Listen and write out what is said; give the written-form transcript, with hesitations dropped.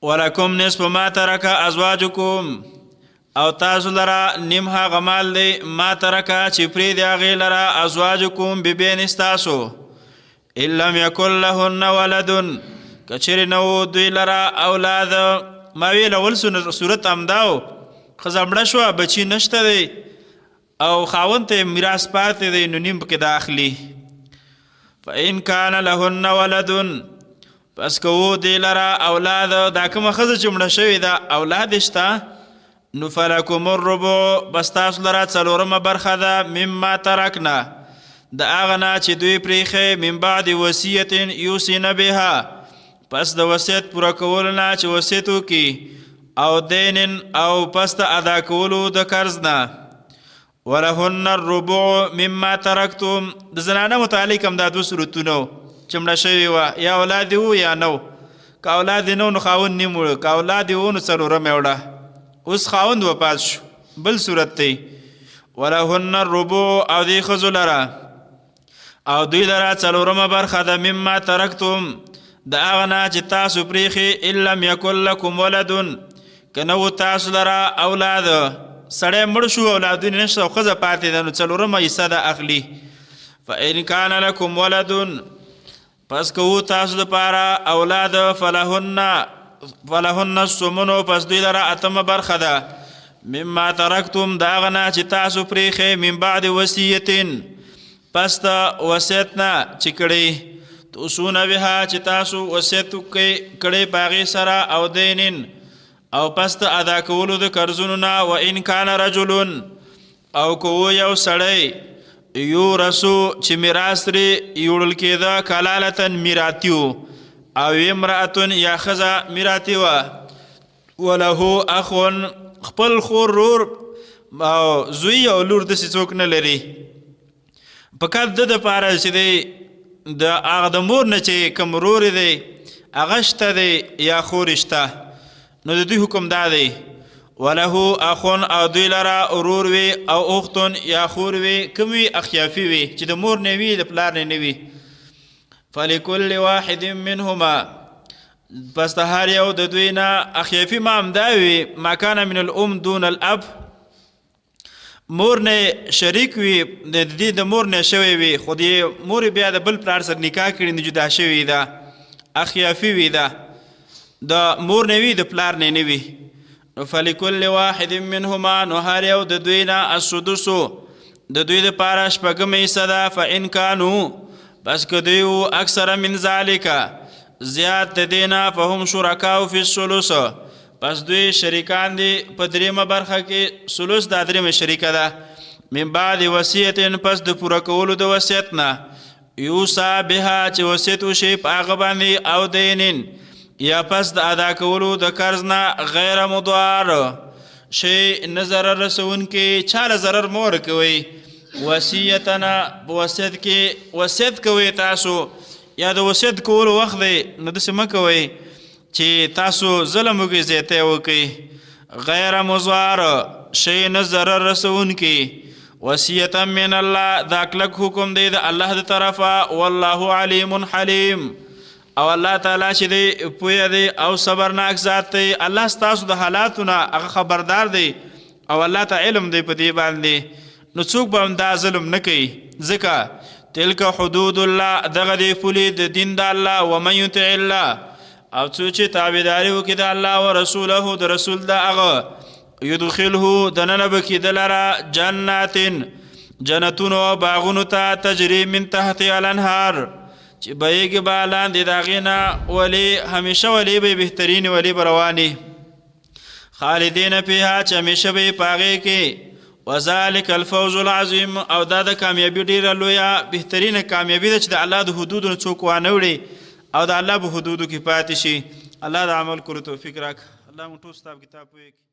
ولکم نصف ما ترک ازواجکم او تاسو لرا نیم هغه مال دی ما ترکه چې پرېږدي هغې لره ازواجکم بیبیانې ستاسو ان لم یکن لهن ولد که چېرې نه و دوی لره اولاد. ما ویل اول صورت همدا و ښځه مړه شوه بچي نشته دی او خاوند ته میراث پاتې دی نو نیم پکې دا اخلي. فان کان لهن ولد پس که و دی لره اولاد دا کومه ښځه چې مړه شوې ده اولاد یې شته نو فلکم الربع بس تاسو لره څلورمه برخه ده مما ترکنا د هغه نه چې دوی پرېښی من بعد وصیت یوصین بها پس د وصیت پوره کولو نه چې وصیت وکړي او دین او پس د ادا کولو د قرض نه. ولهن الربع مما ترکتم د زنانه متعلق هم دا دوه صورتونه چې مړه شوې وه یا اولاد و یا نو. که اولاد نه و نو خاوند نیم وړه که اولاد و نو څلورمه یې وړه. اوس خاوند وفات شو بل صورت دی. ولهن الربع او دې ښځو لره او دوی لره څلورمه برخه ده مما ترکتم د هغه نه چې تاسو پرېښي ان لم یکن لکم ولد که نه و تاسو لره اولاد سړی مړ شو اولادونه نشته او ښځه پاتې ده نو څلورمه حصه ده اخلي. فان کان لکم ولد پس که و تاسو دپاره اولاد فلهن الثمن پس دوی لره اتمه برخه ده مما ترکتم د هغه نه چې تاسو پرېښی من بعد وصیت پس د وصیت نه چې کړی توصون بها چې تاسو وصیت کړی په هغې سره او دینن او پس د ادا کولو د قرضونو نه. و ان کان رجل او که و یو سړی یورثو چې میراث ترې یوړل کېده کلالتن میراثي و او امرأتن یا ښځه میراثي وه وله اخون خپل خور رور او زوی او لور داسې څوک نه لري پکار ده دپاره چې دی د هغه د مور نه چې کوم رور دی هغه شته دی یا خور شته نو د دوی حکم دا دی وله اخون او دوی لره ورور وي او اختون یا خور وي کوم وي اخیافي وي چې د مور نه وي د پلار نه وي. فلکل واحد منهما پس د هر یو د دوی نه اخیافي ما همدا وي ما کان من الام دون الاب مور نه شریک وي د دې د مور نه شوی وي خو د مور بیا د بل پلار سره نکاح کړي نه جدا شوې ده اخیافي وي ده د مور نه وي د پلار نه وي. فلکل واحد منهما نو هر یو د دوی نه السدسو د دوی دپاره شپږمه حصه ده. فان کانو پس که دوی و اکثر من ذلک زیات د دې نه فهم شرکاو فی الثلث پس دوی شریکان دي په درېمه برخه کې ثلث دا درېمه شریکه ده من بعد وصیت پس د پوره کولو د وصیت نه یوصی بها چې وصیت وشي په هغه باندې او دینن یا پس د ادا کولو د قرض نه غیر مضار شی نه ضرر رسونکي چاله ضرر مه ورکوئ. وصیتنا په وصیت کې وصیت کوئ تاسو یا د وصیت کولو وخت دی نو داسې مه کوئ چې تاسو ظلم وکړئ زیاتی وکړئ. غیر مضار شی نه ضرر رسونکي وصیتا من الله دا کلک حکم دی د الله د طرفه والله علیم حلیم او الله تعالی چې دی پوهه دی او صبرناک ذات دی. الله ستاسو د حالاتو نه هغه خبردار دی او الله ته علم دی په دې باندې نو څوک به هم دا ظلم نه کوي ځکه تلک حدود الله دغه دی پولې د دین د الله ومن یطع الله او څوک چې تابعداري وکړي د الله و رسوله د رسول د هغه یدخله دننه به کړي د لره جناتن جنتونو باغونو ته تجري من تحتها الانهار چې بهیږي به لاندې د هغې نه ولې همیشه ولې به بهترین ولې به روانې خالدین فیها چې همیشه به یې په هغې کې وذلک الفوز العظیم او دا د کامیابي ډېره لویه بهترینه کامیابي ده چې د الله د حدودو نه څوک وانه وړي او د الله په حدودو کې پاتې شي. الله د عمل کولو توفیق راکړه. الله مونږ ټول ستا په کتاب پوهېږي.